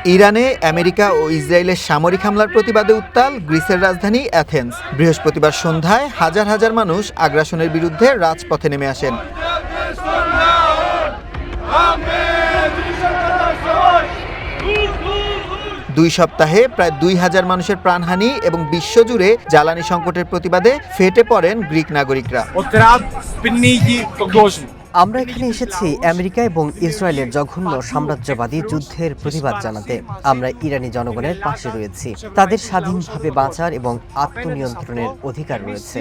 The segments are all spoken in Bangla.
ইরানে আমেরিকা ও ইসরায়েলের সামরিক হামলার প্রতিবাদে উত্তাল গ্রিসের রাজধানী অ্যাথেন্স। বৃহস্পতিবার সন্ধ্যায় হাজার হাজার মানুষ আগ্রাসনের বিরুদ্ধে রাজপথে নেমে আসেন। 2 সপ্তাহে প্রায় 2000 মানুষের প্রাণহানি এবং বিশ্বজুড়ে জ্বালানি সংকটের প্রতিবাদে ফেটে পড়েন গ্রিক নাগরিকরা। আমরা এখানে এসেছি আমেরিকা এবং ইসরায়েলের জঘন্য সাম্রাজ্যবাদী যুদ্ধের প্রতিবাদ জানাতে। আমরা ইরানি জনগণের পাশে রয়েছি। তাদের স্বাধীনভাবে বাঁচার এবং আত্মনিয়ন্ত্রণের অধিকার রয়েছে।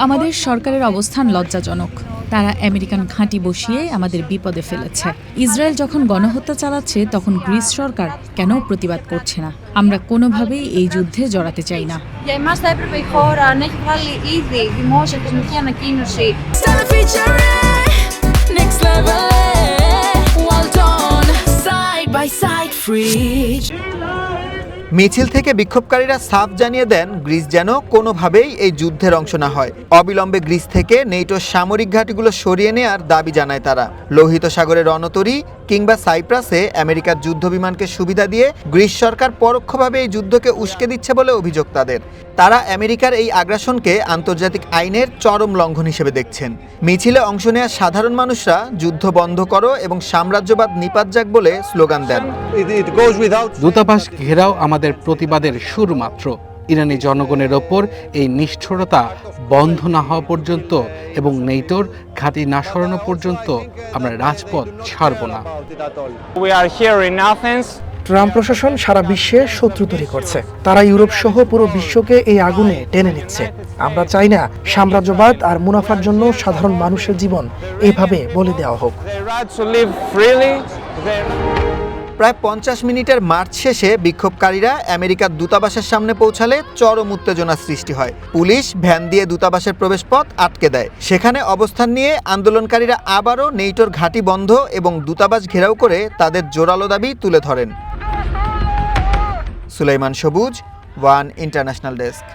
আমাদের সরকারের অবস্থান লজ্জাজনক। তারা আমেরিকান ঘাঁটি বসিয়ে আমাদের বিপদে ফেলেছে। ইসরায়েল যখন গণহত্যা চালাচ্ছে তখন গ্রিস সরকার কেন প্রতিবাদ করছে না? আমরা কোনোভাবেই এই যুদ্ধে জড়াতে চাই না। মিছিল থেকে বিক্ষোভকারীরা সাফ জানিয়ে দেন গ্রিস যেন কোনোভাবেই এই যুদ্ধের অংশ না হয়। অবিলম্বে গ্রিস থেকে নেটোর সামরিক ঘাঁটিগুলো সরিয়ে নেওয়ার দাবি জানায় তারা। লোহিত সাগরের রণতরী কিংবা সাইপ্রাসে আমেরিকার যুদ্ধ বিমানকে সুবিধা দিয়ে গ্রিস সরকার পরোক্ষভাবে এই যুদ্ধকে উস্কে দিচ্ছে বলে অভিযোগ তাদের। তারা আমেরিকার এই আগ্রাসনকে আন্তর্জাতিক আইনের চরম লঙ্ঘন হিসেবে দেখছেন। মিছিলে অংশ নেওয়া সাধারণ মানুষরা যুদ্ধ বন্ধ করো এবং সাম্রাজ্যবাদ নিপাত যাক বলে স্লোগান দেন। দূতাবাস ঘেরাও আমাদের প্রতিবাদের শুরু মাত্র। ইরানি জনগণের ওপর এই নিষ্ঠুরতা বন্ধ না হওয়া পর্যন্ত এবং নেটোর ঘাঁটি না সরানো পর্যন্ত আমরা রাজপথ ছাড়ব না। ট্রাম্প প্রশাসন সারা বিশ্বে শত্রু তৈরি করছে। তারা ইউরোপ সহ পুরো বিশ্বকে এই আগুনে টেনে নিচ্ছে। আমরা চাই না সাম্রাজ্যবাদ আর মুনাফার জন্য সাধারণ মানুষের জীবন এভাবে বলি দেওয়া হোক। প্রায় 50 মিনিটের মার্চ শেষে বিক্ষোভকারীরা আমেরিকার দূতাবাসের সামনে পৌঁছালে চরম উত্তেজনা সৃষ্টি হয়। পুলিশ ভ্যান দিয়ে দূতাবাসের প্রবেশপথ আটকে দেয়। সেখানে অবস্থান নিয়ে আন্দোলনকারীরা আবারও নেটোর ঘাঁটি বন্ধ এবং দূতাবাস ঘেরাও করে তাদের জোরালো দাবি তুলে ধরেন। সুলাইমান সবুজ, ওয়ান ইন্টারন্যাশনাল ডেস্ক।